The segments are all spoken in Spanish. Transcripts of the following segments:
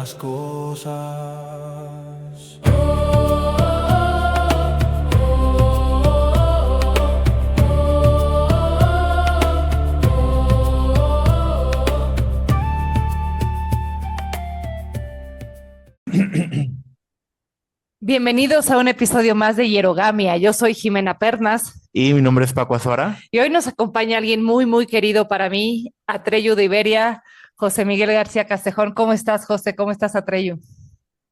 las cosas. Bienvenidos a un episodio más de Hierogamia. Yo soy Jimena Pernas Y mi nombre es Paco Azuara. y hoy nos acompaña alguien muy, muy querido para mí, Atreyu de Iberia, José Miguel García Castejón. ¿Cómo estás, José? ¿Cómo estás, Atreyu?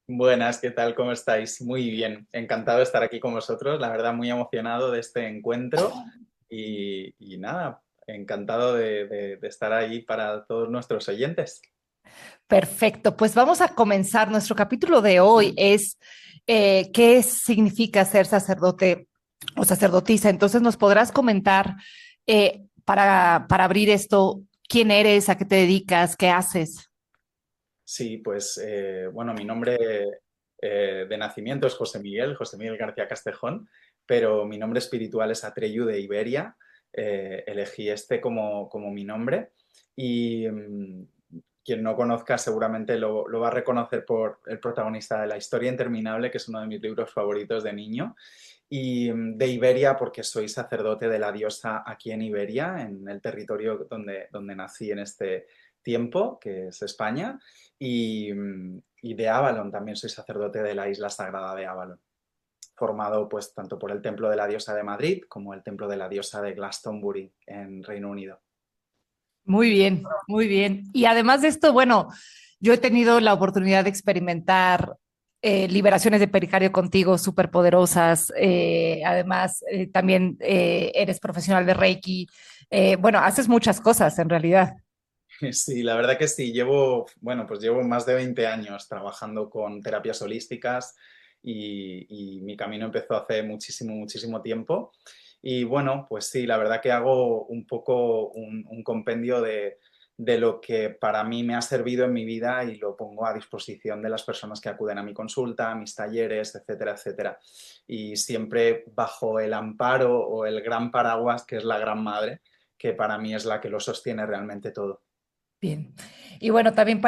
Buenas, ¿qué tal? ¿Cómo estáis? Muy bien, encantado de estar aquí con vosotros, la verdad muy emocionado de este encuentro y nada, encantado de estar ahí para todos nuestros oyentes. Perfecto, pues vamos a comenzar. Nuestro capítulo de hoy es ¿qué significa ser sacerdote o sacerdotisa? Entonces, ¿nos podrás comentar para abrir esto, quién eres, a qué te dedicas, qué haces? Sí, pues bueno, mi nombre de nacimiento es José Miguel García Castejón, pero mi nombre espiritual es Atreyu de Iberia. Elegí este como mi nombre y quien no conozca seguramente lo va a reconocer por el protagonista de La historia interminable, que es uno de mis libros favoritos de niño, y de Iberia porque soy sacerdote de la diosa aquí en Iberia, en el territorio donde nací en este tiempo, que es España, y de Avalon, también soy sacerdote de la isla sagrada de Avalon, formado pues tanto por el templo de la diosa de Madrid como el templo de la diosa de Glastonbury en Reino Unido. Muy bien, muy bien. Y además de esto, bueno, yo he tenido la oportunidad de experimentar liberaciones de pericardio contigo súper poderosas. Además, también eres profesional de Reiki. Bueno, haces muchas cosas en realidad. Sí, la verdad que sí, llevo más de 20 años trabajando con terapias holísticas y mi camino empezó hace muchísimo, muchísimo tiempo. Y bueno, pues sí, la verdad que hago un poco un compendio de lo que para mí me ha servido en mi vida y lo pongo a disposición de las personas que acuden a mi consulta, a mis talleres, etcétera, etcétera. Y siempre bajo el amparo o el gran paraguas que es la Gran Madre, que para mí es la que lo sostiene realmente todo. Bien. Y bueno, también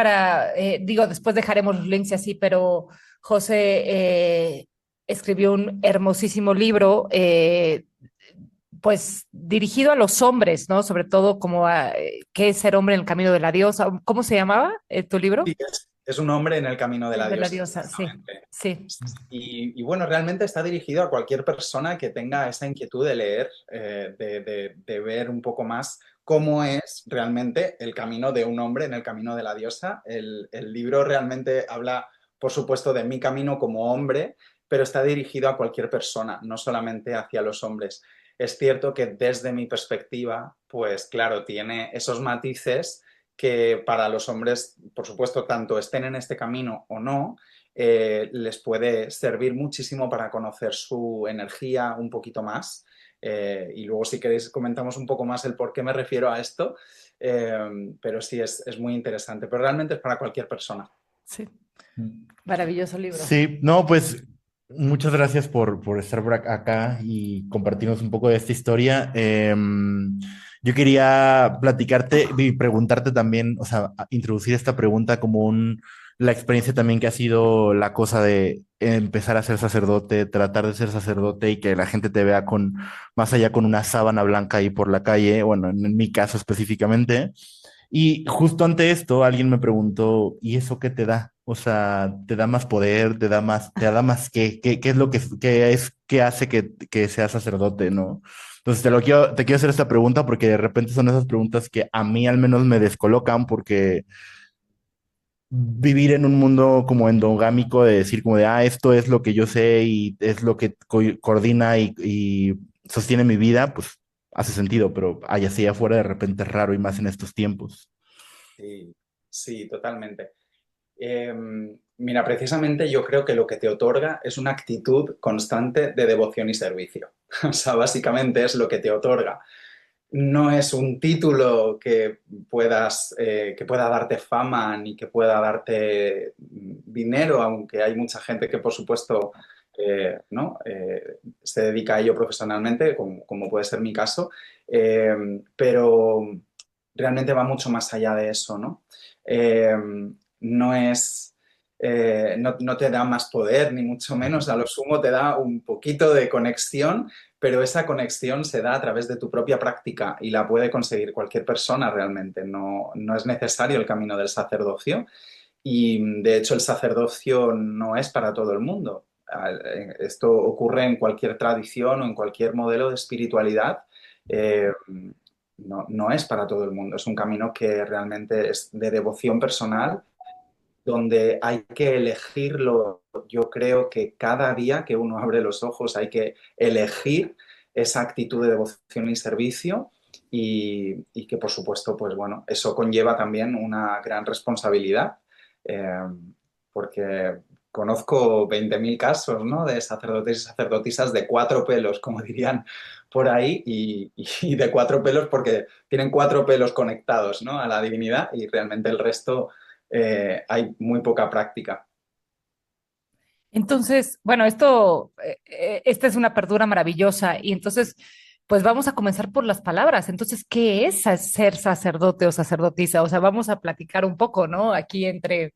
digo, después dejaremos los links y así, pero José escribió un hermosísimo libro, pues dirigido a los hombres, ¿no? Sobre todo como a qué es ser hombre en el camino de la diosa. ¿Cómo se llamaba tu libro? Sí, es un hombre en el camino de la De la diosa, diosa, sí, exactamente. sí. Y bueno, realmente está dirigido a cualquier persona que tenga esa inquietud de leer, de ver un poco más cómo es realmente el camino de un hombre en el camino de la diosa. El libro realmente habla, por supuesto, de mi camino como hombre, pero está dirigido a cualquier persona, no solamente hacia los hombres. Es cierto que desde mi perspectiva, pues claro, tiene esos matices que para los hombres, por supuesto, tanto estén en este camino o no, les puede servir muchísimo para conocer su energía un poquito más. Y luego, si queréis, comentamos un poco más el por qué me refiero a esto. Pero sí, es muy interesante. Pero realmente es para cualquier persona. Sí, maravilloso libro. Sí, no, pues muchas gracias por estar por acá y compartirnos un poco de esta historia. Yo quería platicarte y preguntarte también, o sea, introducir esta pregunta como la experiencia también que ha sido la cosa de empezar a ser sacerdote, tratar de ser sacerdote y que la gente te vea más allá con una sábana blanca ahí por la calle, bueno, en mi caso específicamente. Y justo ante esto, alguien me preguntó, ¿y eso qué te da? O sea, ¿te da más poder? ¿Te da más qué? ¿Qué es lo que hace que seas sacerdote, no? Entonces te quiero hacer esta pregunta porque de repente son esas preguntas que a mí al menos me descolocan porque vivir en un mundo como endogámico de decir como de, esto es lo que yo sé y es lo que coordina y sostiene mi vida, pues hace sentido, pero allá así afuera de repente es raro y más en estos tiempos. Sí, sí, totalmente. Mira, precisamente yo creo que lo que te otorga es una actitud constante de devoción y servicio. O sea, básicamente es lo que te otorga. No es un título que pueda darte fama ni que pueda darte dinero, aunque hay mucha gente que, por supuesto, ¿no? Se dedica a ello profesionalmente, como puede ser mi caso, pero realmente va mucho más allá de eso, ¿no? No es no te da más poder, ni mucho menos, a lo sumo te da un poquito de conexión, pero esa conexión se da a través de tu propia práctica y la puede conseguir cualquier persona realmente. No es necesario el camino del sacerdocio y de hecho el sacerdocio no es para todo el mundo. Esto ocurre en cualquier tradición o en cualquier modelo de espiritualidad. Eh, no es para todo el mundo, es un camino que realmente es de devoción personal donde hay que elegirlo. Yo creo que cada día que uno abre los ojos hay que elegir esa actitud de devoción y servicio y que por supuesto, pues bueno, eso conlleva también una gran responsabilidad, eh, porque conozco 20.000 casos, ¿no? De sacerdotes y sacerdotisas de cuatro pelos, como dirían por ahí, y de cuatro pelos porque tienen cuatro pelos conectados, ¿no? A la divinidad y realmente el resto hay muy poca práctica. Entonces, bueno, esta es una apertura maravillosa y entonces, pues vamos a comenzar por las palabras. Entonces, ¿qué es ser sacerdote o sacerdotisa? O sea, vamos a platicar un poco, ¿no? Aquí entre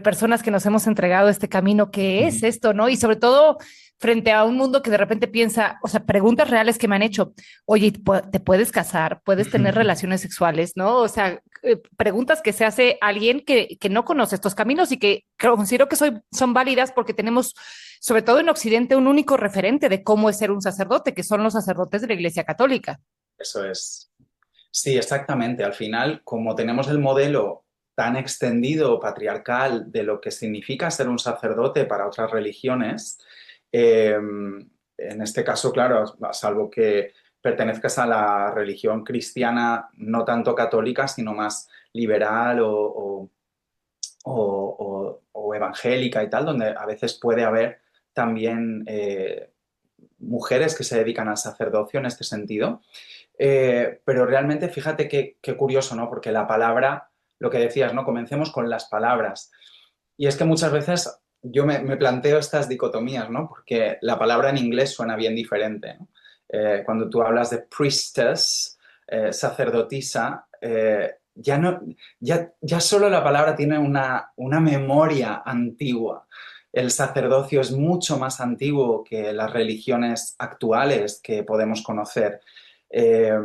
personas que nos hemos entregado este camino, ¿qué es Ujú. esto, no? Y sobre todo frente a un mundo que de repente piensa, o sea, preguntas reales que me han hecho, oye, ¿te puedes casar? ¿Puedes tener relaciones sexuales? ¿No? O sea, preguntas que se hace alguien que no conoce estos caminos y que considero que son válidas porque tenemos, sobre todo en Occidente, un único referente de cómo es ser un sacerdote, que son los sacerdotes de la Iglesia Católica. Eso es. Sí, exactamente. Al final, como tenemos el modelo tan extendido patriarcal de lo que significa ser un sacerdote para otras religiones, en este caso, claro, salvo que pertenezcas a la religión cristiana no tanto católica, sino más liberal o evangélica y tal, donde a veces puede haber también mujeres que se dedican al sacerdocio en este sentido. Pero realmente fíjate qué curioso, ¿no? Porque la palabra, lo que decías, ¿no? Comencemos con las palabras. Y es que muchas veces yo me planteo estas dicotomías, ¿no? Porque la palabra en inglés suena bien diferente, ¿no? Cuando tú hablas de priestess, sacerdotisa, ya, no, ya solo la palabra tiene una memoria antigua. El sacerdocio es mucho más antiguo que las religiones actuales que podemos conocer. Eh,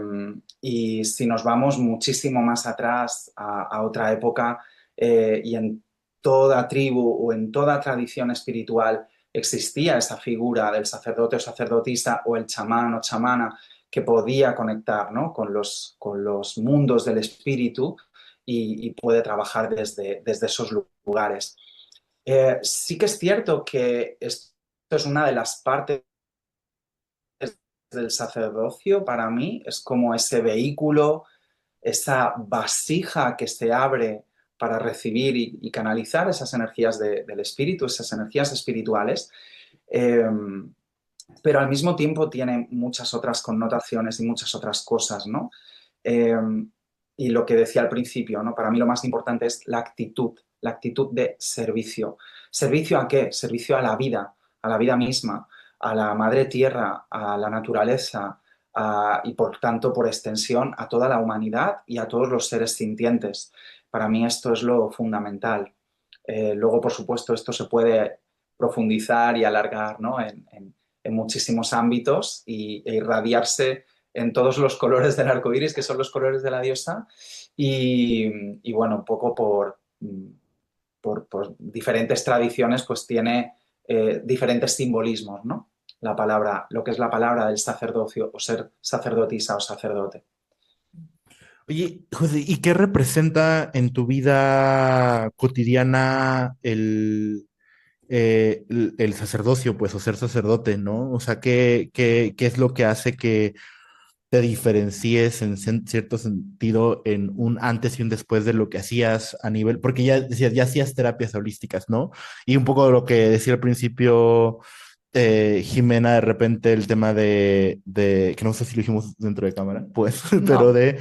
y si nos vamos muchísimo más atrás a otra época y en toda tribu o en toda tradición espiritual existía esa figura del sacerdote o sacerdotisa o el chamán o chamana que podía conectar, ¿no? con los mundos del espíritu y puede trabajar desde esos lugares. Sí que es cierto que esto es una de las partes del sacerdocio para mí, es como ese vehículo, esa vasija que se abre para recibir y canalizar esas energías del espíritu, esas energías espirituales, eh, pero al mismo tiempo tiene muchas otras connotaciones y muchas otras cosas, ¿no? Eh, y lo que decía al principio, ¿no? Para mí lo más importante es la actitud de servicio. ¿Servicio a qué? Servicio a la vida misma, a la madre tierra, a la naturaleza, y por tanto, por extensión, a toda la humanidad y a todos los seres sintientes. Para mí esto es lo fundamental. Luego, por supuesto, esto se puede profundizar y alargar, ¿no? En muchísimos ámbitos e irradiarse en todos los colores del arco iris, que son los colores de la diosa, y bueno, un poco por diferentes tradiciones, pues tiene diferentes simbolismos, ¿no? La palabra, lo que es la palabra del sacerdocio, o ser sacerdotisa o sacerdote. Oye, José, ¿y qué representa en tu vida cotidiana el sacerdocio, pues, o ser sacerdote, ¿no? O sea, ¿qué es lo que hace que te diferencies en cierto sentido en un antes y un después de lo que hacías a nivel, porque ya decías, ya hacías terapias holísticas, ¿no? Y un poco lo que decía al principio Jimena, de repente el tema que no sé si lo dijimos dentro de cámara, pues, pero No. de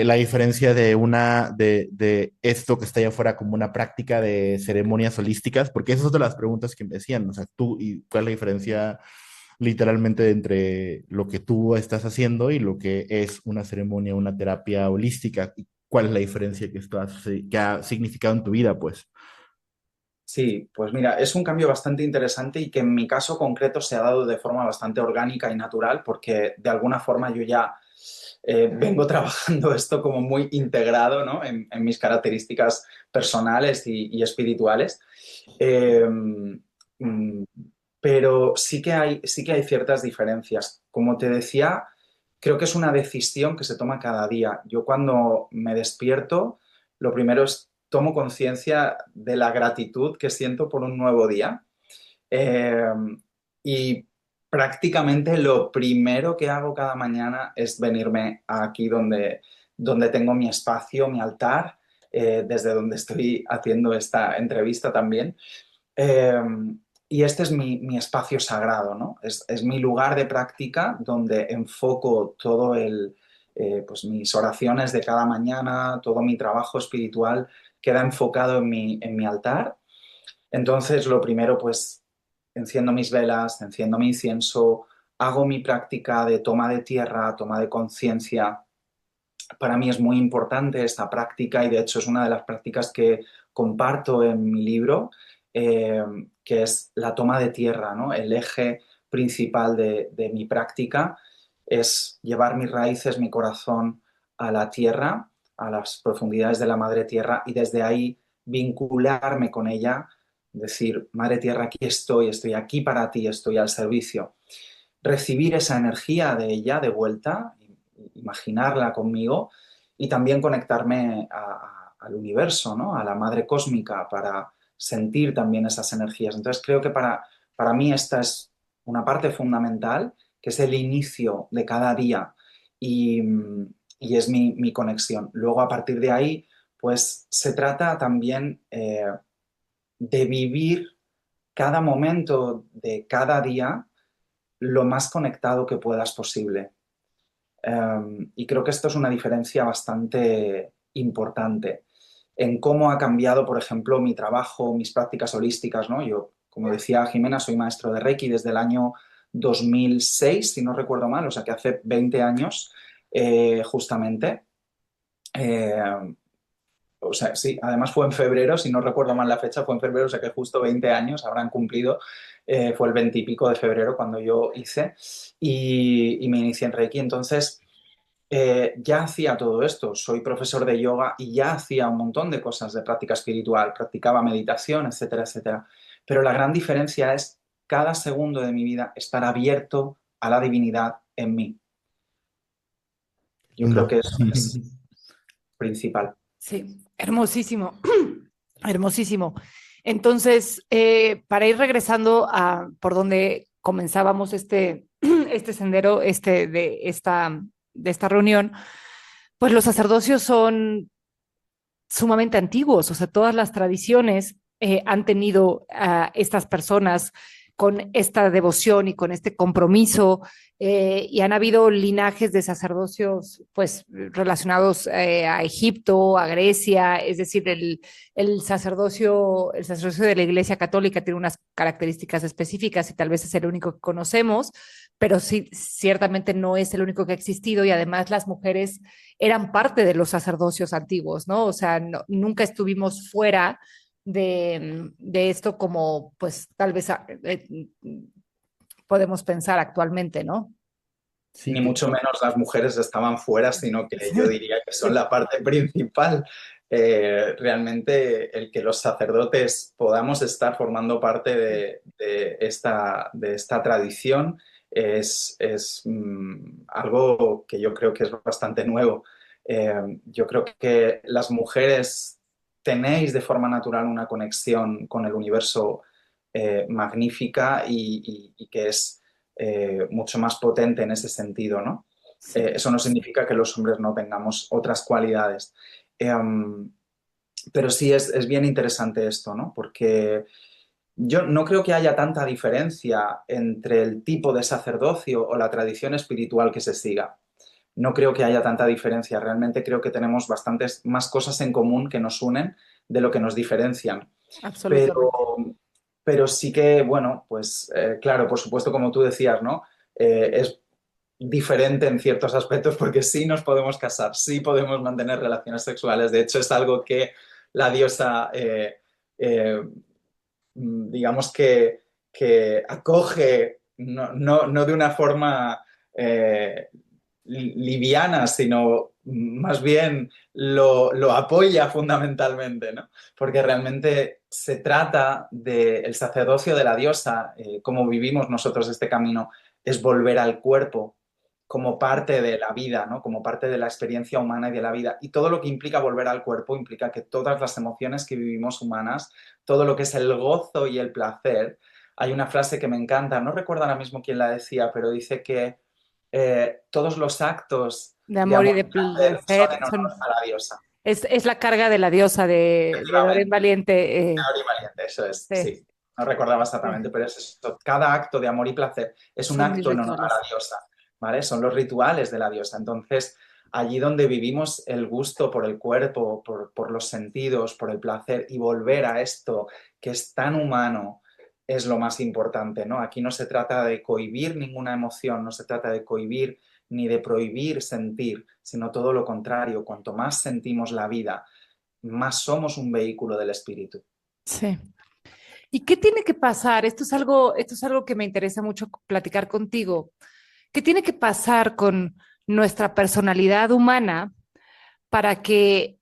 la diferencia de esto que está allá afuera como una práctica de ceremonias holísticas, porque esas son de las preguntas que me decían, o sea, tú, ¿y cuál es la diferencia literalmente entre lo que tú estás haciendo y lo que es una ceremonia, una terapia holística? ¿Y cuál es la diferencia que esto que ha significado en tu vida, pues? Sí, pues mira, es un cambio bastante interesante y que en mi caso concreto se ha dado de forma bastante orgánica y natural porque de alguna forma yo ya vengo trabajando esto como muy integrado, ¿no? En mis características personales y espirituales. Eh, mm, pero sí que hay ciertas diferencias. Como te decía, creo que es una decisión que se toma cada día. Yo cuando me despierto, lo primero es tomo conciencia de la gratitud que siento por un nuevo día. Eh, y prácticamente lo primero que hago cada mañana es venirme aquí donde tengo mi espacio, mi altar, desde donde estoy haciendo esta entrevista también. Eh, y este es mi espacio sagrado, ¿no? Es mi lugar de práctica donde enfoco todo pues mis oraciones de cada mañana, todo mi trabajo espiritual queda enfocado en mi altar. Entonces, lo primero, pues, enciendo mis velas, enciendo mi incienso, hago mi práctica de toma de tierra, toma de conciencia. Para mí es muy importante esta práctica y de hecho es una de las prácticas que comparto en mi libro, eh, que es la toma de tierra, ¿no? El eje principal de mi práctica es llevar mis raíces, mi corazón a la tierra, a las profundidades de la madre tierra y desde ahí vincularme con ella, decir, madre tierra, aquí estoy, estoy aquí para ti, estoy al servicio. Recibir esa energía de ella de vuelta, imaginarla conmigo y también conectarme al universo, ¿no? A la madre cósmica para sentir también esas energías. Entonces creo que para mí esta es una parte fundamental, que es el inicio de cada día y, y es mi conexión. Luego a partir de ahí, pues se trata también de vivir cada momento de cada día lo más conectado que puedas posible. Y creo que esto es una diferencia bastante importante en cómo ha cambiado, por ejemplo, mi trabajo, mis prácticas holísticas, ¿no? Yo, como decía Jimena, soy maestro de Reiki desde el año 2006, si no recuerdo mal, o sea que hace 20 años justamente. Eh, o sea, sí, además fue en febrero, si no recuerdo mal la fecha, fue en febrero, o sea que justo 20 años habrán cumplido, fue el 20 y pico de febrero cuando yo hice y me inicié en Reiki. Entonces, ya hacía todo esto, soy profesor de yoga y ya hacía un montón de cosas de práctica espiritual, practicaba meditación, etcétera, etcétera. Pero la gran diferencia es cada segundo de mi vida estar abierto a la divinidad en mí. Yo creo Mundo. que eso es principal. Sí, hermosísimo, hermosísimo. Entonces, para ir regresando a por donde comenzábamos este sendero, de esta reunión, pues los sacerdocios son sumamente antiguos, o sea, todas las tradiciones han tenido a estas personas con esta devoción y con este compromiso, y han habido linajes de sacerdocios pues relacionados a Egipto, a Grecia, es decir, el sacerdocio de la Iglesia Católica tiene unas características específicas y tal vez es el único que conocemos, pero sí, ciertamente no es el único que ha existido y además las mujeres eran parte de los sacerdocios antiguos, ¿no? O sea, nunca estuvimos fuera de esto como, pues, tal vez podemos pensar actualmente, ¿no? Ni Sí, mucho menos las mujeres estaban fuera, sino que yo diría que son la parte principal. Realmente el que los sacerdotes podamos estar formando parte de esta tradición es algo que yo creo que es bastante nuevo. Yo creo que las mujeres tenéis de forma natural una conexión con el universo magnífica y que es mucho más potente en ese sentido, ¿no? Sí. Eso no significa que los hombres no tengamos otras cualidades. Eh, pero sí es bien interesante esto, ¿no? Porque yo no creo que haya tanta diferencia entre el tipo de sacerdocio o la tradición espiritual que se siga. No creo que haya tanta diferencia. Realmente creo que tenemos bastantes más cosas en común que nos unen de lo que nos diferencian. Pero, Absolutamente. pero sí que, bueno, pues claro, por supuesto, como tú decías, ¿no? Es diferente en ciertos aspectos porque sí nos podemos casar, sí podemos mantener relaciones sexuales. De hecho, es algo que la diosa eh, digamos que acoge, no de una forma eh, liviana, sino más bien lo apoya fundamentalmente, ¿no? Porque realmente se trata del sacerdocio de la diosa, como vivimos nosotros este camino, es volver al cuerpo como parte de la vida, ¿no? Como parte de la experiencia humana y de la vida. Y todo lo que implica volver al cuerpo implica que todas las emociones que vivimos humanas, todo lo que es el gozo y el placer, hay una frase que me encanta, no recuerdo ahora mismo quién la decía, pero dice que todos los actos De de amor y amor de y placer son placer en honor a la diosa. es la carga de la diosa de Doreen Efectivamente, Valiente. amor y valiente, eso es, Sí, sí. No recordaba sí, exactamente, pero es eso. Cada acto de amor y placer es un son mis acto en honor a rituales. la diosa, ¿vale? Son los rituales de la diosa. Entonces, allí donde vivimos el gusto por el cuerpo, por los sentidos, por el placer y volver a esto que es tan humano, es lo más importante, ¿no? Aquí no se trata de cohibir ninguna emoción, no se trata de cohibir ni de prohibir sentir, sino todo lo contrario. Cuanto más sentimos la vida, más somos un vehículo del espíritu. Sí. ¿Y qué tiene que pasar? Esto es algo que me interesa mucho platicar contigo. ¿Qué tiene que pasar con nuestra personalidad humana para que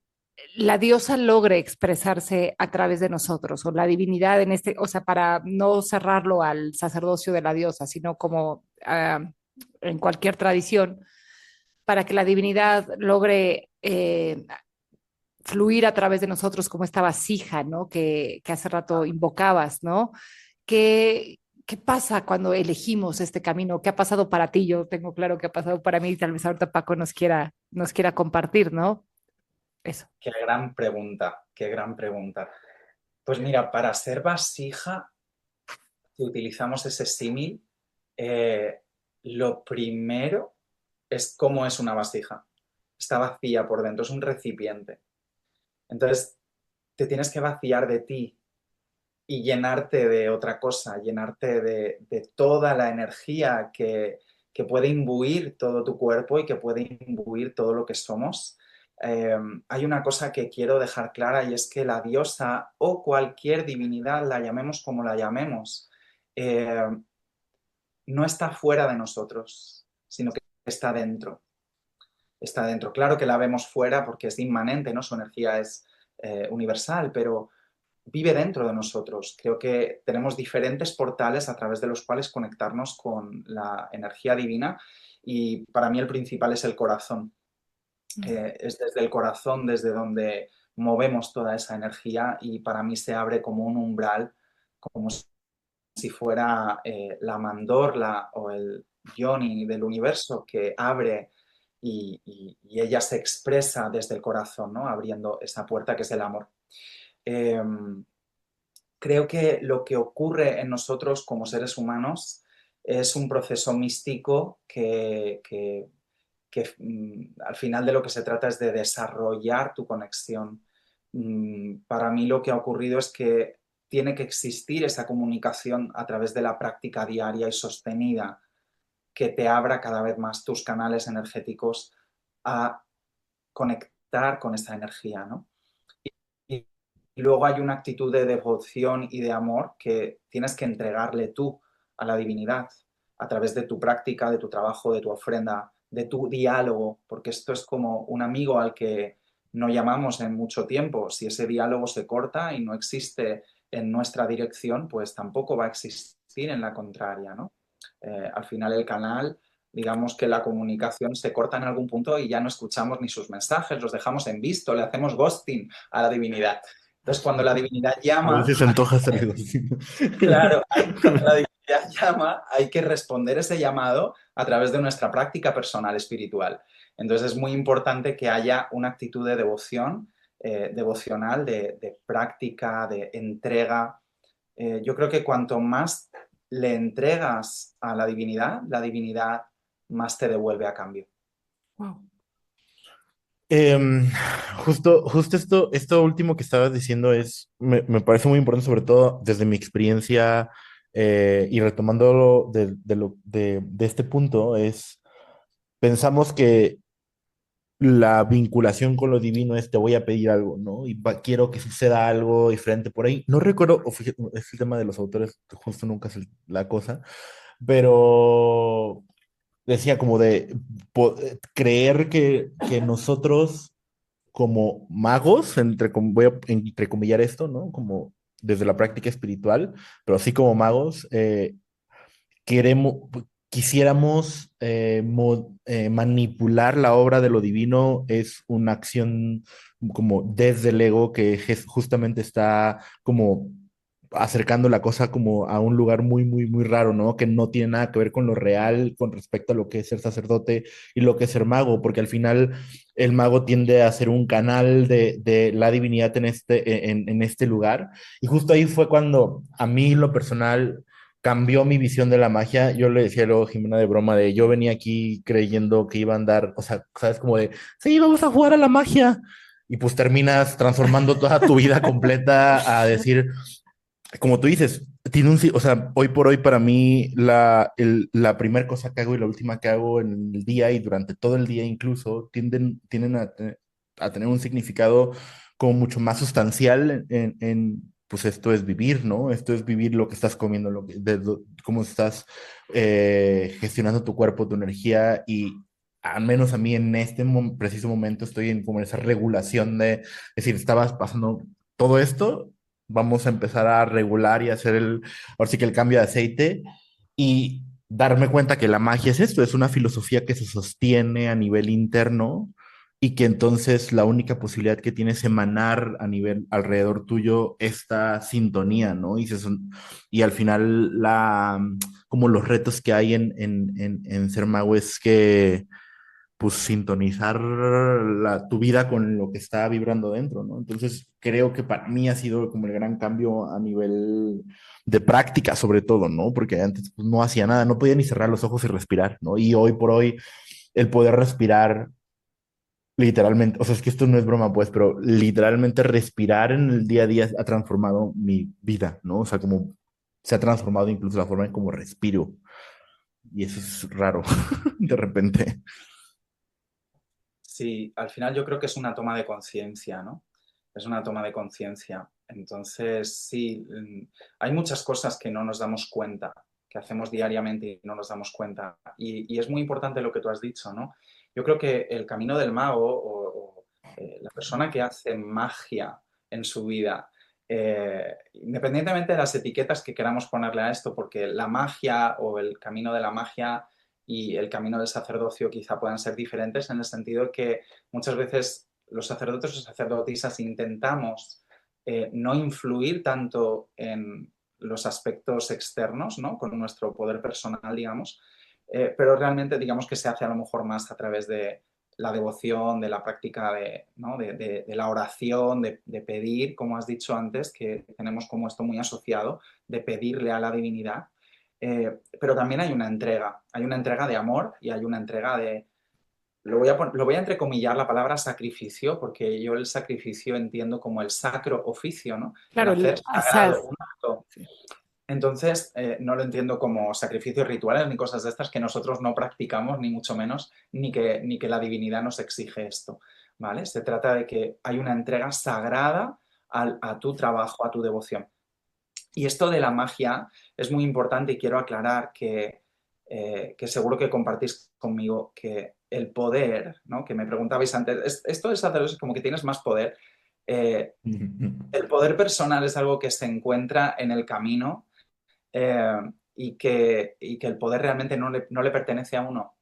la diosa logre expresarse a través de nosotros o la divinidad en este, o sea, para no cerrarlo al sacerdocio de la diosa, sino como en cualquier tradición, para que la divinidad logre fluir a través de nosotros como esta vasija, ¿no? Que hace rato invocabas, ¿no? ¿Qué pasa cuando elegimos este camino? ¿Qué ha pasado para ti? Yo tengo claro que ha pasado para mí y tal vez ahorita Paco nos quiera compartir, ¿no? Eso. Qué gran pregunta, qué gran pregunta. Pues mira, para ser vasija, si utilizamos ese símil, eh, lo primero es cómo es una vasija. Está vacía por dentro, es un recipiente. Entonces, te tienes que vaciar de ti y llenarte de otra cosa, llenarte de toda la energía que puede imbuir todo tu cuerpo y que puede imbuir todo lo que somos. Hay una cosa que quiero dejar clara y es que la diosa o cualquier divinidad, la llamemos como la llamemos, eh, no está fuera de nosotros, sino que está dentro. Está dentro. Claro que la vemos fuera porque es inmanente, ¿no? Su energía es universal, pero vive dentro de nosotros. Creo que tenemos diferentes portales a través de los cuales conectarnos con la energía divina y para mí el principal es el corazón. Es desde el corazón desde donde movemos toda esa energía y para mí se abre como un umbral, como si fuera la mandorla o el yoni del universo que abre y ella se expresa desde el corazón, ¿no? Abriendo esa puerta que es el amor. Eh, Creo que lo que ocurre en nosotros como seres humanos es un proceso místico que al final de lo que se trata es de desarrollar tu conexión. Para mí lo que ha ocurrido es que tiene que existir esa comunicación a través de la práctica diaria y sostenida que te abra cada vez más tus canales energéticos a conectar con esa energía, ¿no? Y, y luego hay una actitud de devoción y de amor que tienes que entregarle tú a la divinidad a través de tu práctica, de tu trabajo, de tu ofrenda, de tu diálogo, porque esto es como un amigo al que no llamamos en mucho tiempo. Si ese diálogo se corta y no existe en nuestra dirección, pues tampoco va a existir en la contraria, ¿no? Al final el canal, digamos que la comunicación se corta en algún punto y ya no escuchamos ni sus mensajes, los dejamos en visto, le hacemos ghosting a la divinidad. Entonces, cuando la divinidad A llama, veces se antoja hacer algo así. claro, cuando la divinidad llama, hay que responder ese llamado a través de nuestra práctica personal espiritual. Entonces, es muy importante que haya una actitud de devoción, devocional, de práctica, de entrega. Yo creo que cuanto más le entregas a la divinidad más te devuelve a cambio. Wow. Em, justo esto último que estabas diciendo me parece muy importante, sobre todo desde mi experiencia y retomándolo de este punto, pensamos que la vinculación con lo divino es te voy a pedir algo, ¿no? Y quiero que suceda algo diferente por ahí. No recuerdo, es el tema de los autores, justo nunca es la cosa, pero decía como de creer que nosotros como magos, voy a entrecomillar esto, ¿no? Como desde la práctica espiritual, pero así como magos, queremos, quisiéramos manipular la obra de lo divino es una acción como desde el ego que justamente está como acercando la cosa como a un lugar muy, muy, muy raro, ¿no? Que no tiene nada que ver con lo real con respecto a lo que es ser sacerdote y lo que es ser mago, porque al final el mago tiende a ser un canal de la divinidad en este lugar. Y justo ahí fue cuando a mí, lo personal, cambió mi visión de la magia. Yo le decía luego a Jimena de broma de yo venía aquí creyendo que iba a andar, o sea, sabes, como de, sí, vamos a jugar a la magia. Y pues terminas transformando toda tu vida completa a decir, como tú dices, tiene o sea, hoy por hoy para mí la primera cosa que hago y la última que hago en el día y durante todo el día incluso tienden a tener un significado como mucho más sustancial pues esto es vivir, ¿no? Esto es vivir lo que estás comiendo, cómo estás gestionando tu cuerpo, tu energía y al menos a mí en este preciso momento estoy en como esa regulación de, es decir, estabas pasando todo esto, vamos a empezar a regular y hacer ahora sí que el cambio de aceite y darme cuenta que la magia es esto, es una filosofía que se sostiene a nivel interno y que entonces la única posibilidad que tienes es emanar a nivel alrededor tuyo esta sintonía, ¿no? Y al final como los retos que hay en ser mago es que pues sintonizar tu vida con lo que está vibrando dentro, ¿no? Entonces creo que para mí ha sido como el gran cambio a nivel de práctica, sobre todo, ¿no? Porque antes pues, no hacía nada, no podía ni cerrar los ojos y respirar, ¿no? Y hoy por hoy el poder respirar literalmente, o sea, es que esto no es broma, pues, pero literalmente respirar en el día a día ha transformado mi vida, ¿no? O sea, como se ha transformado incluso la forma en cómo respiro. Y eso es raro, de repente. Sí, al final yo creo que es una toma de conciencia, ¿no? Es una toma de conciencia. Entonces, sí, hay muchas cosas que no nos damos cuenta, que hacemos diariamente y no nos damos cuenta. Y es muy importante lo que tú has dicho, ¿no? Yo creo que el camino del mago o la persona que hace magia en su vida, independientemente de las etiquetas que queramos ponerle a esto, porque la magia o el camino de la magia y el camino del sacerdocio quizá puedan ser diferentes en el sentido que muchas veces los sacerdotes o sacerdotisas intentamos no influir tanto en los aspectos externos, ¿no? Con nuestro poder personal, digamos, pero realmente digamos que se hace a lo mejor más a través de la devoción, de la práctica ¿no? de la oración, de pedir, como has dicho antes, que tenemos como esto muy asociado, de pedirle a la divinidad. Pero también hay una entrega de amor y hay una entrega de, lo voy a entrecomillar la palabra sacrificio, porque yo el sacrificio entiendo como el sacro oficio, ¿no? El Claro, hacer asaz. sagrado, un acto. Sí. Entonces, no lo entiendo como sacrificios rituales ni cosas de estas que nosotros no practicamos, ni mucho menos, ni que la divinidad nos exige esto, ¿vale? Se trata de que hay una entrega sagrada a tu trabajo, a tu devoción. Y esto de la magia es muy importante y quiero aclarar que seguro que compartís conmigo que el poder, ¿no? Que me preguntabais antes, esto del sacerdocio es como que tienes más poder. Eh, el poder personal es algo que se encuentra en el camino eh, y que el poder realmente no le pertenece a uno.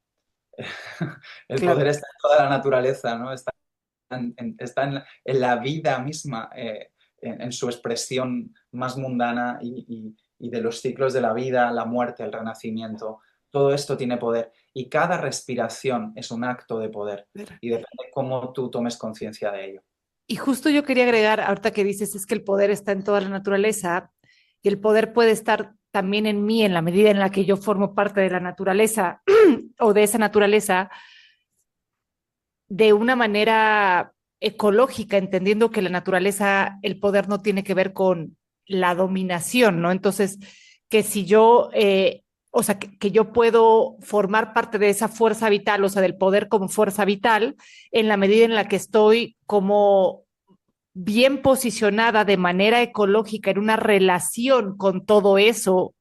El poder Claro. está en toda la naturaleza, ¿no? Está en la vida misma, en su expresión más mundana y de los ciclos de la vida, la muerte, el renacimiento. Todo esto tiene poder y cada respiración es un acto de poder y depende cómo tú tomes conciencia de ello. Y justo yo quería agregar, ahorita que dices, es que el poder está en toda la naturaleza y el poder puede estar también en mí en la medida en la que yo formo parte de la naturaleza o de esa naturaleza de una manera ecológica, entendiendo que la naturaleza, el poder no tiene que ver con la dominación, ¿no? Entonces, que si yo o sea, que yo puedo formar parte de esa fuerza vital, o sea, del poder como fuerza vital, en la medida en la que estoy como bien posicionada de manera ecológica en una relación con todo eso,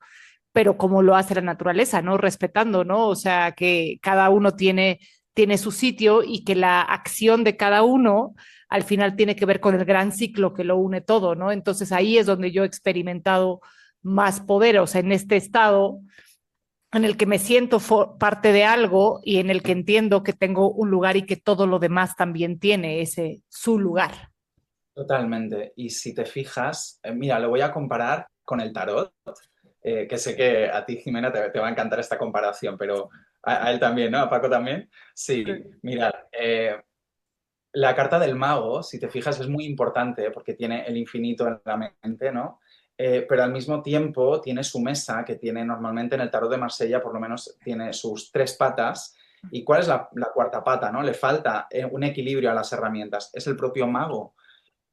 pero como lo hace la naturaleza, ¿no? Respetando, ¿no? O sea, que cada uno tiene su sitio y que la acción de cada uno al final tiene que ver con el gran ciclo que lo une todo, ¿no? Entonces ahí es donde yo he experimentado más poder, o sea, en este estado en el que me siento parte de algo y en el que entiendo que tengo un lugar y que todo lo demás también tiene ese su lugar. Totalmente. Y si te fijas, mira, lo voy a comparar con el tarot, que sé que a ti, Jimena, te va a encantar esta comparación, pero a él también, ¿no? A Paco también. Sí, mira, la carta del mago, si te fijas, es muy importante porque tiene el infinito en la mente, ¿no? Pero al mismo tiempo tiene su mesa, que tiene normalmente en el tarot de Marsella, por lo menos tiene sus tres patas. ¿Y cuál es la cuarta pata, no? Le falta un equilibrio a las herramientas. Es el propio mago.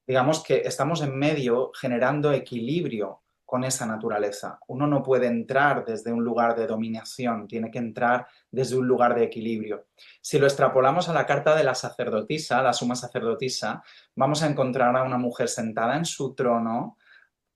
Digamos que estamos en medio generando equilibrio con esa naturaleza. Uno no puede entrar desde un lugar de dominación, tiene que entrar desde un lugar de equilibrio. Si lo extrapolamos a la carta de la sacerdotisa, la suma sacerdotisa, vamos a encontrar a una mujer sentada en su trono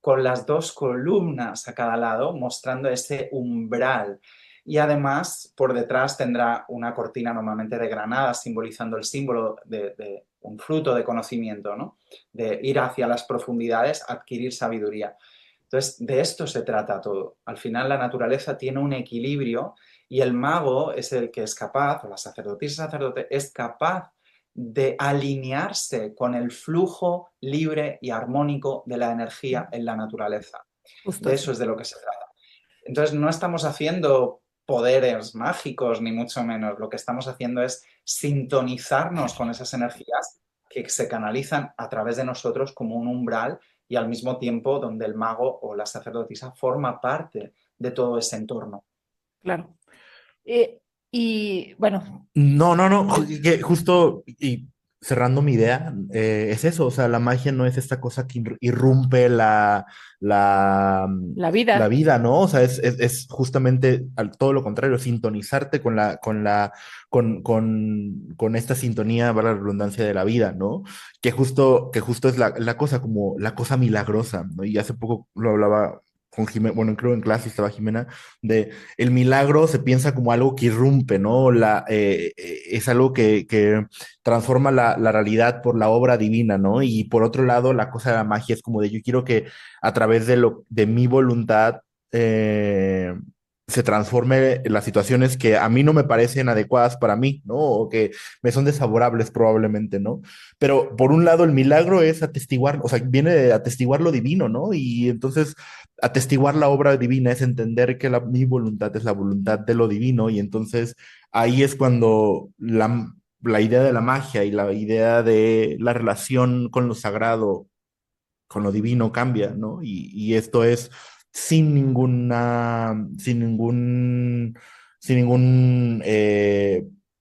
con las dos columnas a cada lado, mostrando ese umbral. Y además, por detrás tendrá una cortina normalmente de granada, simbolizando el símbolo de un fruto de conocimiento, ¿no? De ir hacia las profundidades, adquirir sabiduría. Entonces, de esto se trata todo. Al final, la naturaleza tiene un equilibrio y el mago es el que es capaz, o la sacerdotisa sacerdote, es capaz de alinearse con el flujo libre y armónico de la energía en la naturaleza. Justo De eso así. es de lo que se trata. Entonces, no estamos haciendo poderes mágicos, ni mucho menos. Lo que estamos haciendo es sintonizarnos con esas energías que se canalizan a través de nosotros como un umbral y al mismo tiempo donde el mago o la sacerdotisa forma parte de todo ese entorno. Claro. Y bueno, No, no, no, que justo y cerrando mi idea, es eso, o sea, la magia no es esta cosa que irrumpe la, la la vida. vida, ¿no? O sea, es justamente todo lo contrario, sintonizarte con esta sintonía, para la redundancia de la vida, ¿no? Que justo es la cosa, como la cosa milagrosa, ¿no? Y hace poco lo hablaba con Jimena, bueno, creo en clase estaba Jimena, de el milagro se piensa como algo que irrumpe, ¿no? Es algo que transforma la realidad por la obra divina, ¿no? Y por otro lado, la cosa de la magia es como de yo quiero que a través de mi voluntad eh, se transforme las situaciones que a mí no me parecen adecuadas para mí, ¿no? O que me son desfavorables probablemente, ¿no? Pero por un lado, el milagro es atestiguar, o sea, viene de atestiguar lo divino, ¿no? Y entonces atestiguar la obra divina es entender que mi voluntad es la voluntad de lo divino y entonces ahí es cuando la idea de la magia y la idea de la relación con lo sagrado, con lo divino cambia, ¿no? Y esto es sin ninguna, sin ningún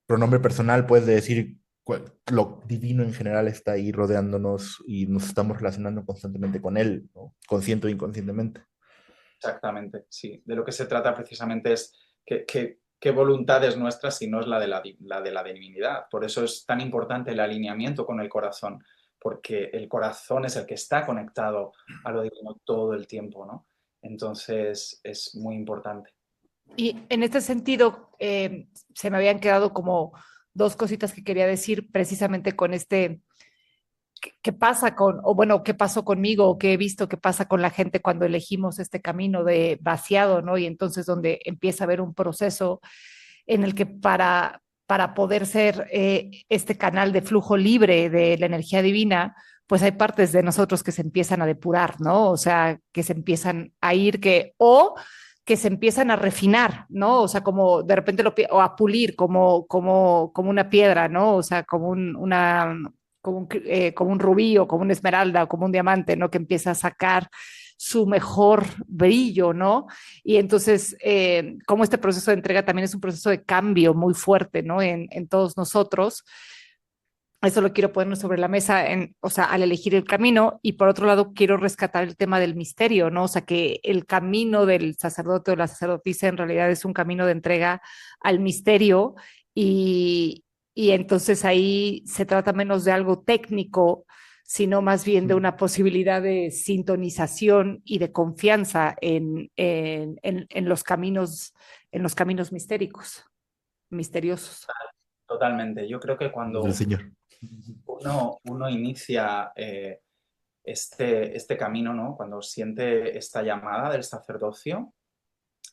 pronombre personal, puedes decir lo divino en general está ahí rodeándonos y nos estamos relacionando constantemente con él, ¿no? Consciente o inconscientemente. Exactamente, sí. De lo que se trata precisamente es qué voluntad es nuestra si no es la de la divinidad. Por eso es tan importante el alineamiento con el corazón, porque el corazón es el que está conectado a lo divino todo el tiempo, ¿no? Entonces es muy importante. Y en este sentido, se me habían quedado como dos cositas que quería decir precisamente con este, qué pasa con, o bueno, qué pasó conmigo, o qué he visto que pasa con la gente cuando elegimos este camino de vaciado, ¿no? Y entonces donde empieza a haber un proceso en el que para poder ser este canal de flujo libre de la energía divina, pues hay partes de nosotros que se empiezan a depurar, ¿no? O sea, que se empiezan a ir, o que se empiezan a refinar, ¿no? O sea, como de repente o a pulir como una piedra, ¿no? O sea, como un rubí o como una esmeralda o como un diamante, ¿no? Que empieza a sacar su mejor brillo, ¿no? Y entonces, como este proceso de entrega también es un proceso de cambio muy fuerte, ¿no? En todos nosotros, Eso lo quiero poner sobre la mesa, o sea, al elegir el camino. Y por otro lado, quiero rescatar el tema del misterio, ¿no? O sea, que el camino del sacerdote o la sacerdotisa en realidad es un camino de entrega al misterio y, y entonces ahí se trata menos de algo técnico, sino más bien de una posibilidad de sintonización y de confianza en los caminos mistéricos, misteriosos. Totalmente. Yo creo que Del cuando Señor. uno inicia este camino, ¿no? Cuando siente esta llamada del sacerdocio,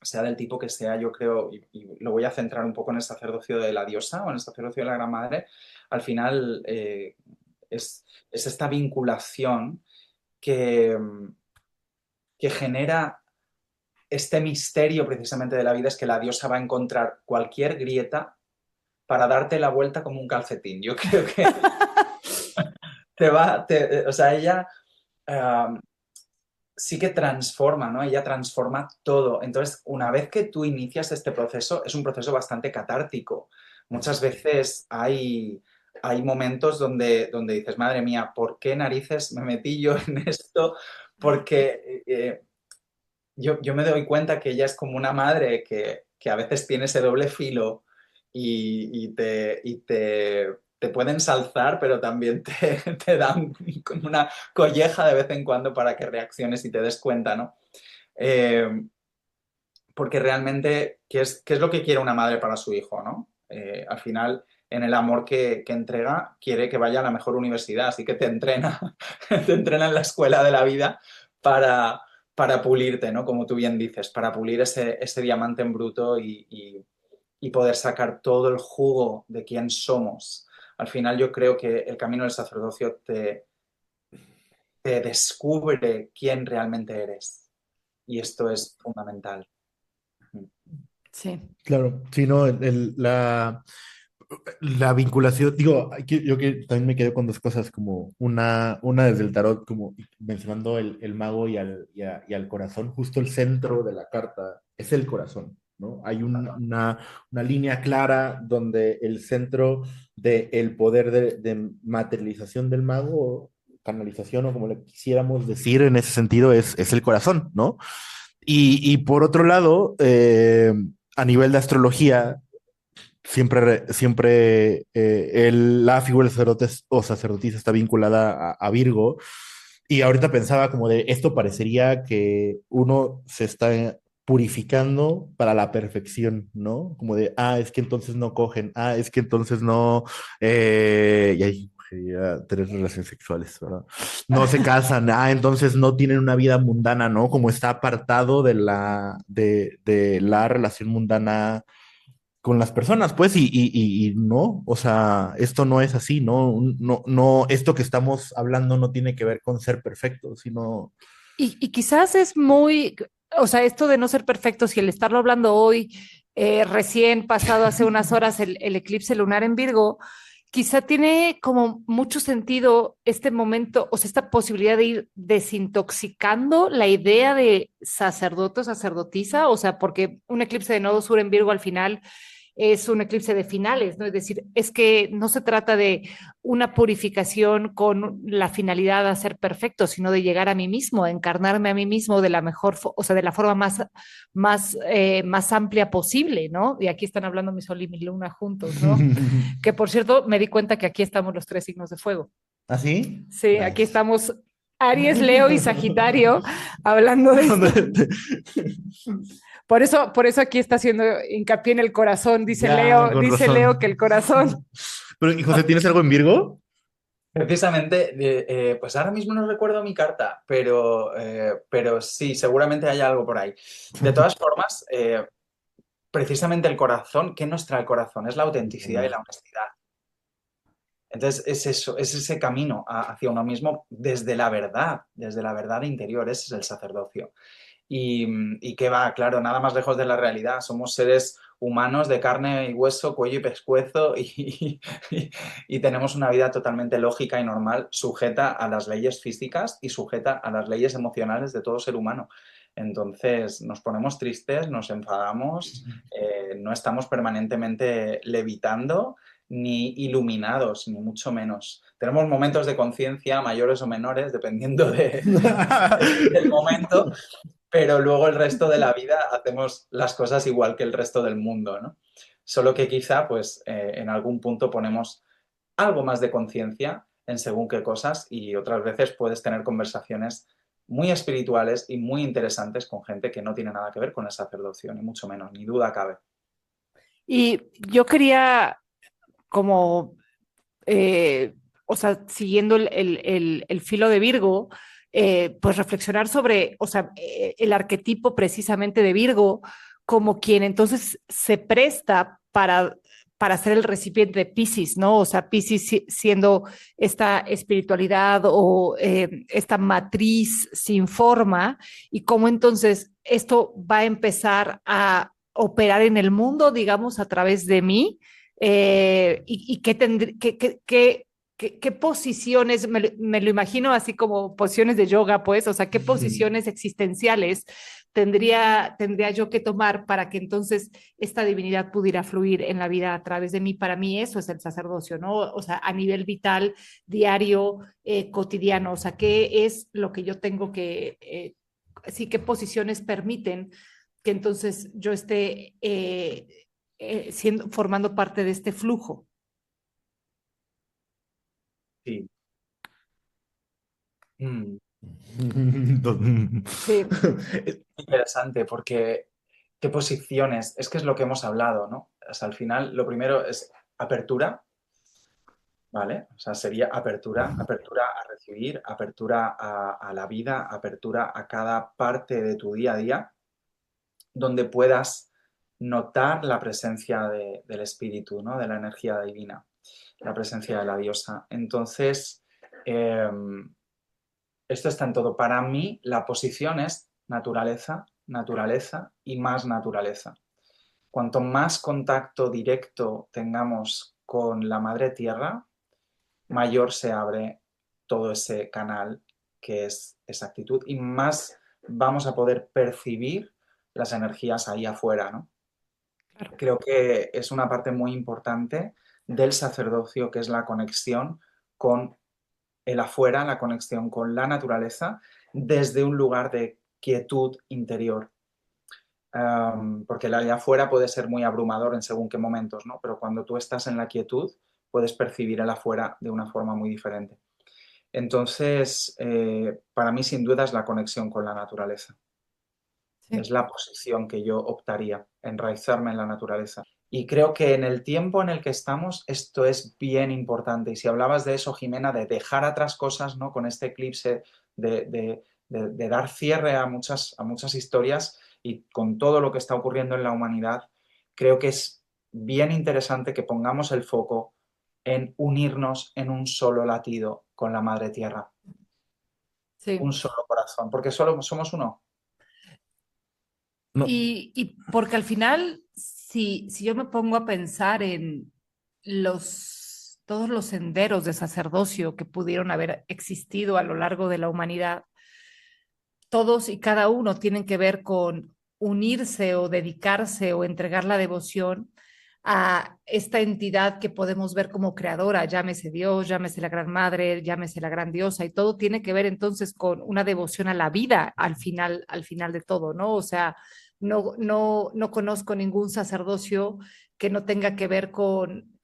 sea del tipo que sea, yo creo, y lo voy a centrar un poco en el sacerdocio de la diosa o en el sacerdocio de la Gran Madre, al final es esta vinculación que, que genera este misterio precisamente de la vida, es que la diosa va a encontrar cualquier grieta para darte la vuelta como un calcetín. Yo creo que o sea, ella sí que transforma, ¿no? Ella transforma todo. Entonces, una vez que tú inicias este proceso, es un proceso bastante catártico. Muchas veces hay momentos donde dices, madre mía, ¿por qué narices me metí yo en esto? Porque yo me doy cuenta que ella es como una madre que a veces tiene ese doble filo y te puede ensalzar, pero también te dan como una colleja de vez en cuando para que reacciones y te des cuenta, ¿no? Eh, Porque realmente, ¿qué es lo que quiere una madre para su hijo, ¿no? Al final, en el amor que entrega, quiere que vaya a la mejor universidad, así que te entrena, te entrena en la escuela de la vida para, para pulirte, ¿no? Como tú bien dices, para pulir ese diamante en bruto y poder sacar todo el jugo de quién somos. Al final yo creo que el camino del sacerdocio te descubre quién realmente eres. Y esto es fundamental. Sí. Claro, sí, no, la vinculación, digo, yo que también me quedé con dos cosas, como una desde el tarot, como mencionando el mago y al corazón, justo el centro de la carta es el corazón, ¿no? Hay una línea clara donde el centro del poder de materialización del mago, canalización o como le quisiéramos decir en ese sentido, es el corazón, ¿no? Y por otro lado, a nivel de astrología, siempre la figura del sacerdote o sacerdotisa está vinculada a Virgo. Y ahorita pensaba como de esto parecería que uno se está purificando para la perfección, ¿no? Como de, es que entonces no cogen, es que entonces no, y hay ya tener relaciones sexuales, ¿verdad? No se casan, entonces no tienen una vida mundana, ¿no? Como está apartado de la relación mundana con las personas, pues, y no, o sea, esto no es así, ¿no? No, no, esto que estamos hablando no tiene que ver con ser perfecto, sino... Y quizás es muy, o sea, esto de no ser perfectos y el estarlo hablando hoy, recién pasado hace unas horas el eclipse lunar en Virgo, quizá tiene como mucho sentido este momento, o sea, esta posibilidad de ir desintoxicando la idea de sacerdote o sacerdotisa, o sea, porque un eclipse de nodo sur en Virgo al final es un eclipse de finales, ¿no? Es decir, es que no se trata de una purificación con la finalidad de ser perfecto, sino de llegar a mí mismo, de encarnarme a mí mismo de la mejor, o sea, de la forma más amplia posible, ¿no? Y aquí están hablando mi sol y mi luna juntos, ¿no? Que por cierto, me di cuenta que aquí estamos los tres signos de fuego. ¿Así? Sí, aquí Nice. estamos Aries, Leo y Sagitario hablando de esto. Por eso aquí está haciendo hincapié en el corazón, Ya, con Dice Leo razón. que el corazón. Pero, y José, ¿tienes algo en Virgo? Precisamente, pues ahora mismo no recuerdo mi carta, pero sí, seguramente hay algo por ahí. De todas formas, precisamente el corazón, ¿qué nos trae el corazón? Es la autenticidad y la honestidad. Entonces, es eso, es ese camino hacia uno mismo desde la verdad interior, ese es el sacerdocio. Y que va, claro, nada más lejos de la realidad. Somos seres humanos de carne y hueso, cuello y pescuezo y tenemos una vida totalmente lógica y normal, sujeta a las leyes físicas y sujeta a las leyes emocionales de todo ser humano. Entonces nos ponemos tristes, nos enfadamos, no estamos permanentemente levitando ni iluminados, ni mucho menos. Tenemos momentos de conciencia mayores o menores, dependiendo del momento, pero luego el resto de la vida hacemos las cosas igual que el resto del mundo, ¿no? Solo que quizá, pues, en algún punto ponemos algo más de conciencia en según qué cosas y otras veces puedes tener conversaciones muy espirituales y muy interesantes con gente que no tiene nada que ver con el sacerdocio, ni mucho menos, ni duda cabe. Y yo quería como, eh, o sea, siguiendo el filo de Virgo, pues reflexionar sobre, o sea, el arquetipo precisamente de Virgo como quien entonces se presta para ser el recipiente de Piscis, ¿no? O sea, Piscis siendo esta espiritualidad o esta matriz sin forma y cómo entonces esto va a empezar a operar en el mundo, digamos, a través de mí y qué posiciones, me lo imagino así como posiciones de yoga, pues, o sea, qué posiciones existenciales tendría yo que tomar para que entonces esta divinidad pudiera fluir en la vida a través de mí. Para mí eso es el sacerdocio, ¿no? O sea, a nivel vital, diario, cotidiano, o sea, qué es lo que yo tengo que, sí, qué posiciones permiten que entonces yo esté formando parte de este flujo. Sí. Mm. Sí, Es interesante porque qué posiciones, es que es lo que hemos hablado, ¿no? O sea, al final, lo primero es apertura, ¿vale? O sea, sería apertura, apertura a recibir, apertura a la vida, apertura a cada parte de tu día a día, donde puedas notar la presencia del espíritu, ¿no? De la energía divina, la presencia de la diosa. Entonces, esto está en todo. Para mí, la posición es naturaleza, naturaleza y más naturaleza. Cuanto más contacto directo tengamos con la madre tierra, mayor se abre todo ese canal que es esa actitud y más vamos a poder percibir las energías ahí afuera, ¿no? claro. Creo que es una parte muy importante del sacerdocio, que es la conexión con el afuera, la conexión con la naturaleza, desde un lugar de quietud interior. Porque el allá afuera puede ser muy abrumador en según qué momentos, ¿no? Pero cuando tú estás en la quietud, puedes percibir el afuera de una forma muy diferente. Entonces, para mí sin duda es la conexión con la naturaleza. Es Sí, la posición que yo optaría, enraizarme en la naturaleza. Y creo que en el tiempo en el que estamos, esto es bien importante. Y si hablabas de eso, Jimena, de dejar atrás cosas, ¿no? Con este eclipse, de dar cierre a muchas historias y con todo lo que está ocurriendo en la humanidad, creo que es bien interesante que pongamos el foco en unirnos en un solo latido con la Madre Tierra, un sí. solo corazón, porque solo somos uno. No, Y porque al final, si yo me pongo a pensar en todos los senderos de sacerdocio que pudieron haber existido a lo largo de la humanidad, todos y cada uno tienen que ver con unirse o dedicarse o entregar la devoción a esta entidad que podemos ver como creadora, llámese Dios, llámese la Gran Madre, llámese la Gran Diosa, y todo tiene que ver entonces con una devoción a la vida al final de todo, ¿no? O sea, no conozco ningún sacerdocio que no tenga que ver con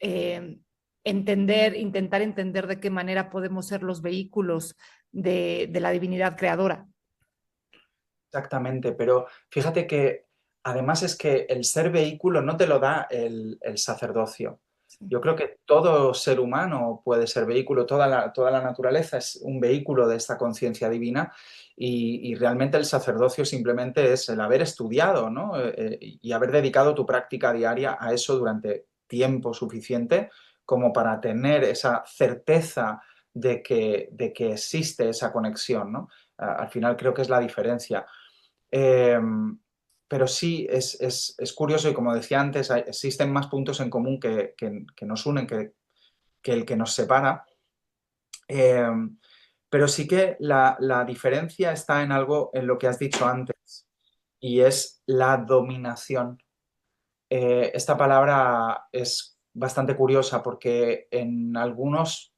intentar entender de qué manera podemos ser los vehículos de la divinidad creadora. Exactamente, pero fíjate que además es que el ser vehículo no te lo da el sacerdocio. Sí. Yo creo que todo ser humano puede ser vehículo, toda la naturaleza es un vehículo de esta conciencia divina y realmente el sacerdocio simplemente es el haber estudiado, ¿no? Y haber dedicado tu práctica diaria a eso durante tiempo suficiente como para tener esa certeza de que existe esa conexión, ¿no? Al final creo que es la diferencia. Eh, pero sí, es curioso y como decía antes, existen más puntos en común que nos unen que el que nos separa. Eh, pero sí que la diferencia está en algo en lo que has dicho antes y es la dominación. Esta palabra es bastante curiosa porque en algunos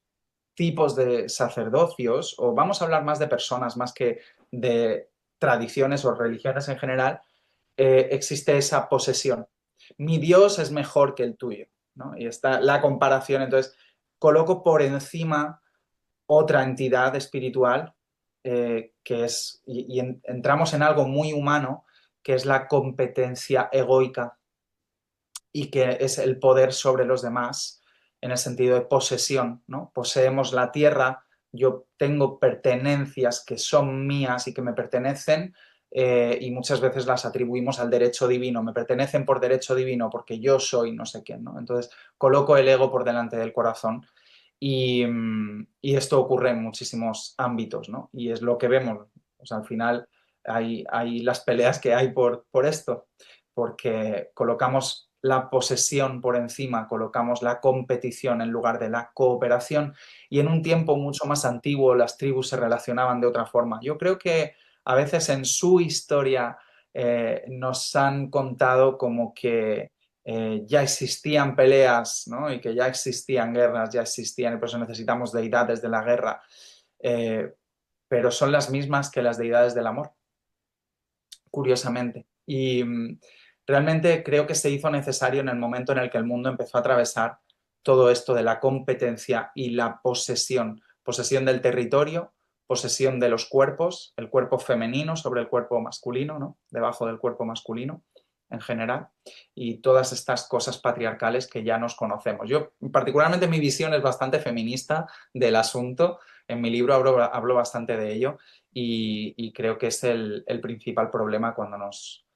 tipos de sacerdocios, o vamos a hablar más de personas más que de tradiciones o religiones en general, existe esa posesión. Mi Dios es mejor que el tuyo, ¿no? Y está la comparación. Entonces, coloco por encima otra entidad espiritual que es, entramos en algo muy humano, que es la competencia egoica y que es el poder sobre los demás en el sentido de posesión, ¿no? Poseemos la tierra, yo tengo pertenencias que son mías y que me pertenecen y muchas veces las atribuimos al derecho divino, me pertenecen por derecho divino porque yo soy no sé quién, ¿no? Entonces coloco el ego por delante del corazón y esto ocurre en muchísimos ámbitos, ¿no? Y es lo que vemos, o sea, al final hay las peleas que hay por esto, porque colocamos la posesión por encima, colocamos la competición en lugar de la cooperación y en un tiempo mucho más antiguo las tribus se relacionaban de otra forma. Yo creo que a veces en su historia nos han contado como que ya existían peleas, ¿no? Y que ya existían guerras, ya existían, y por eso necesitamos deidades de la guerra, eh, pero son las mismas que las deidades del amor, curiosamente. Y realmente creo que se hizo necesario en el momento en el que el mundo empezó a atravesar todo esto de la competencia y la posesión, posesión del territorio, posesión de los cuerpos, el cuerpo femenino sobre el cuerpo masculino, ¿no? Debajo del cuerpo masculino en general, y todas estas cosas patriarcales que ya nos conocemos. Yo, particularmente, mi visión es bastante feminista del asunto. En mi libro hablo bastante de ello y creo que es el principal problema cuando nos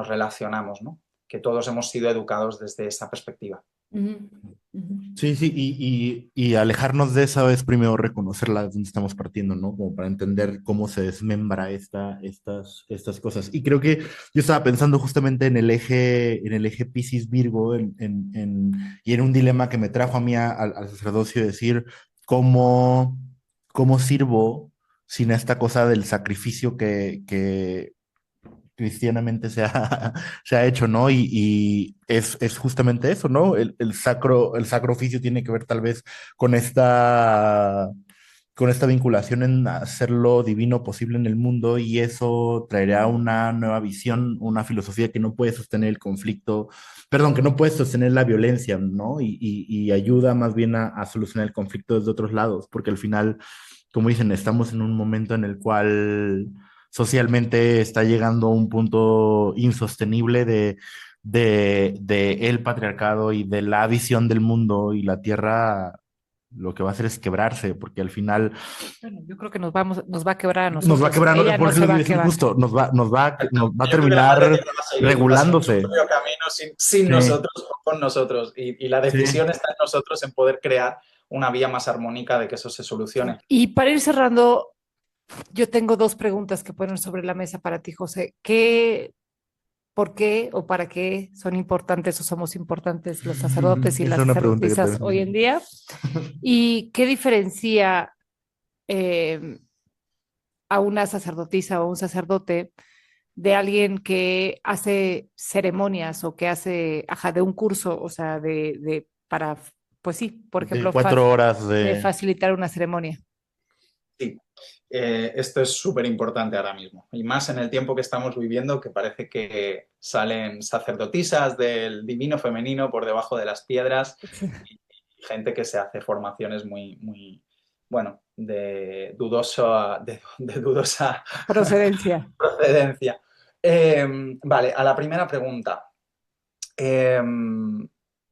relacionamos, ¿no? Que todos hemos sido educados desde esa perspectiva. Ujú, ujú. Sí, sí, y alejarnos de eso es primero reconocerla de donde estamos partiendo, ¿no? Como para entender cómo se desmembra estas cosas. Y creo que yo estaba pensando justamente en el eje Piscis-Virgo, y en un dilema que me trajo a mí al sacerdocio, decir cómo, cómo sirvo sin esta cosa del sacrificio que cristianamente se ha hecho, ¿no? Y es justamente eso, ¿no? El sacro oficio tiene que ver tal vez con con esta vinculación en hacer lo divino posible en el mundo y eso traerá una nueva visión, una filosofía que no puede sostener el conflicto, perdón, que no puede sostener la violencia, ¿no? Y ayuda más bien a solucionar el conflicto desde otros lados, porque al final, como dicen, estamos en un momento en el cual socialmente está llegando a un punto insostenible de el patriarcado y de la visión del mundo y la tierra lo que va a hacer es quebrarse, porque al final Bueno, yo creo que nos va a quebrar a nos va a nosotros. quebrar, Ella por no eso se les va iba a a decir quebrar. justo, va a Yo creo que la Madre terminar Tierra va a seguir su regulándose. propio camino sin Sí, nosotros o con nosotros. Y la sí. decisión está en nosotros en poder crear una vía más armónica de que eso se solucione. Y para ir cerrando, yo tengo dos preguntas que poner sobre la mesa para ti, José. ¿Por qué o para qué son importantes o somos importantes los sacerdotes y Esa es las una pregunta que sacerdotisas hoy en también. día? ¿Y qué diferencia eh, a una sacerdotisa o un sacerdote de alguien que hace ceremonias o que hace, ajá, de un curso, o sea, para, pues sí, por De ejemplo, 4 horas de de... facilitar una ceremonia? Sí, esto es súper importante ahora mismo. Y más en el tiempo que estamos viviendo, que parece que salen sacerdotisas del divino femenino por debajo de las piedras y gente que se hace formaciones muy, bueno, de dudosa Procedencia. procedencia. Vale, a la primera pregunta. Eh,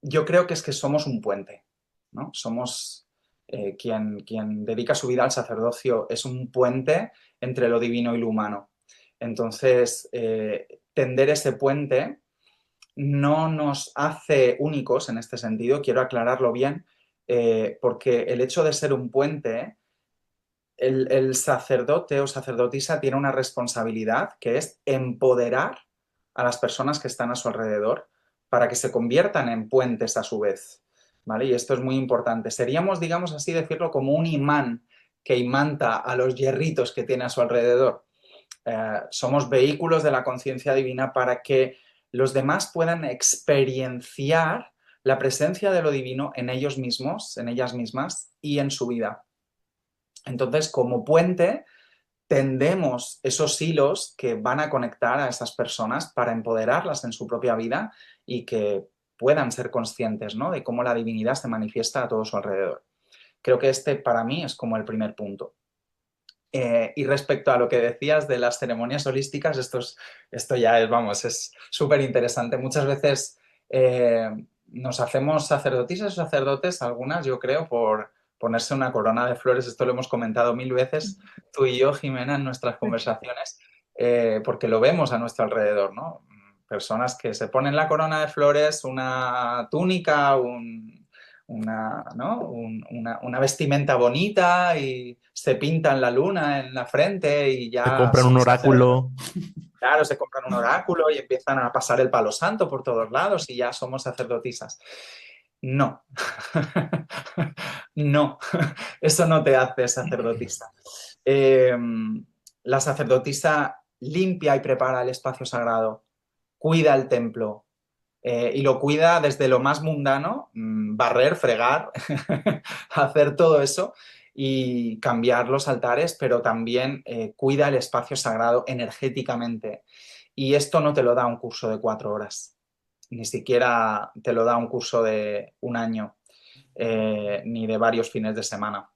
yo creo que es que somos un puente, ¿no? Somos quien dedica su vida al sacerdocio, es un puente entre lo divino y lo humano. Entonces, tender ese puente no nos hace únicos en este sentido, quiero aclararlo bien, porque el hecho de ser un puente, el sacerdote o sacerdotisa tiene una responsabilidad que es empoderar a las personas que están a su alrededor para que se conviertan en puentes a su vez, ¿vale? Y esto es muy importante. Seríamos, digamos así decirlo, como un imán que imanta a los hierritos que tiene a su alrededor. Somos vehículos de la conciencia divina para que los demás puedan experienciar la presencia de lo divino en ellos mismos, en ellas mismas y en su vida. Entonces, como puente, tendemos esos hilos que van a conectar a esas personas para empoderarlas en su propia vida y que puedan ser conscientes, ¿no?, de cómo la divinidad se manifiesta a todo su alrededor. Creo que este para mí es como el primer punto. Y respecto a lo que decías de las ceremonias holísticas, esto ya es, vamos, es súper interesante. Muchas veces nos hacemos sacerdotisas o sacerdotes, algunas yo creo, por ponerse una corona de flores. Esto lo hemos comentado 1000 veces tú y yo, Jimena, en nuestras conversaciones, porque lo vemos a nuestro alrededor, ¿no? Personas que se ponen la corona de flores, una túnica, ¿no?, una vestimenta bonita y se pintan la luna en la frente y Te ya compran son un sacerdotes. oráculo. Claro, se compran un oráculo y empiezan a pasar el palo santo por todos lados y ya somos sacerdotisas. No, no, eso no te hace sacerdotisa. La sacerdotisa limpia y prepara el espacio sagrado, cuida el templo, y lo cuida desde lo más mundano, barrer, fregar, hacer todo eso y cambiar los altares, pero también cuida el espacio sagrado energéticamente. Y esto no te lo da un curso de 4 horas, ni siquiera te lo da un curso de un año, ni de varios fines de semana.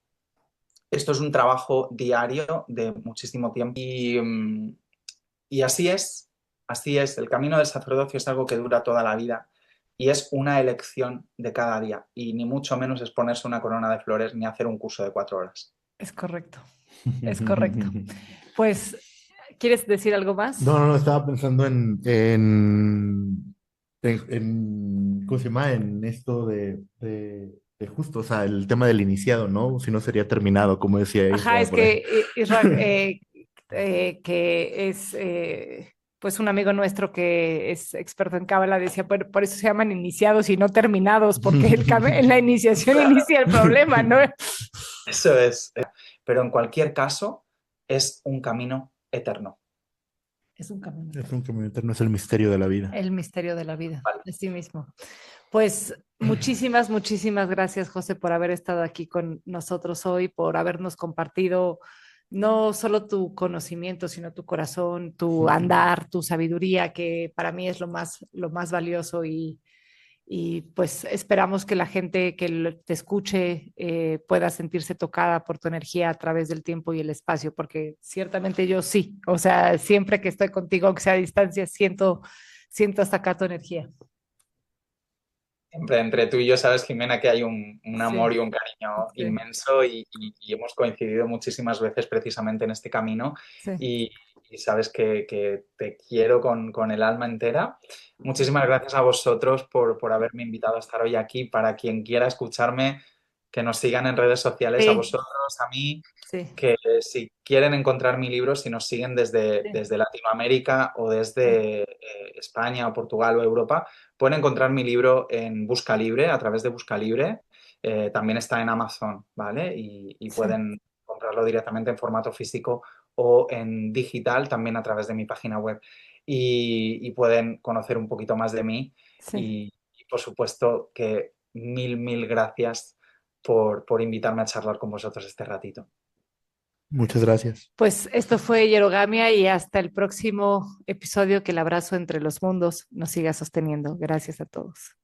Esto es un trabajo diario de muchísimo tiempo y así es, el camino del sacerdocio es algo que dura toda la vida y es una elección de cada día y ni mucho menos es ponerse una corona de flores ni hacer un curso de 4 horas. Es correcto, es correcto. Pues, ¿quieres decir algo más? No, estaba pensando ¿cómo se llama? En esto de justo, o sea, el tema del iniciado, ¿no? Si no sería terminado, como decía Ajá, Isra es por ahí. que Isra, que es pues un amigo nuestro que es experto en cábala, decía, por eso se llaman iniciados y no terminados, porque en la iniciación Claro, inicia el problema, ¿no? eso es. Pero en cualquier caso, es un camino eterno. Es un camino Es eterno. un camino eterno, es el misterio de la vida. El misterio de la vida, Vale. así mismo. Pues muchísimas, muchísimas gracias, José, por haber estado aquí con nosotros hoy, por habernos compartido no solo tu conocimiento, sino tu corazón, tu andar, tu sabiduría, que para mí es lo más valioso y pues esperamos que la gente que te escuche pueda sentirse tocada por tu energía a través del tiempo y el espacio, porque ciertamente yo sí, o sea, siempre que estoy contigo, aunque sea a distancia, siento hasta acá tu energía. Siempre entre tú y yo sabes, Jimena, que hay un amor Sí, y un cariño sí, inmenso y hemos coincidido muchísimas veces precisamente en este camino sí. y, y sabes que te quiero con el alma entera. Muchísimas gracias a vosotros por haberme invitado a estar hoy aquí. Para quien quiera escucharme, que nos sigan en redes sociales, a Sí, vosotros, a mí, sí, que si quieren encontrar mi libro, si nos siguen sí, desde Latinoamérica o sí, desde España o Portugal o Europa, pueden encontrar mi libro en Busca Libre, a través de Busca Libre. También está en Amazon, ¿vale? Y sí, pueden comprarlo directamente en formato físico o en digital, también a través de mi página web. Y pueden conocer un poquito más de mí. sí. Y por supuesto que mil gracias por invitarme a charlar con vosotros este ratito. Muchas gracias. Pues esto fue Yerogamia y hasta el próximo episodio, que el abrazo entre los mundos nos siga sosteniendo. Gracias a todos.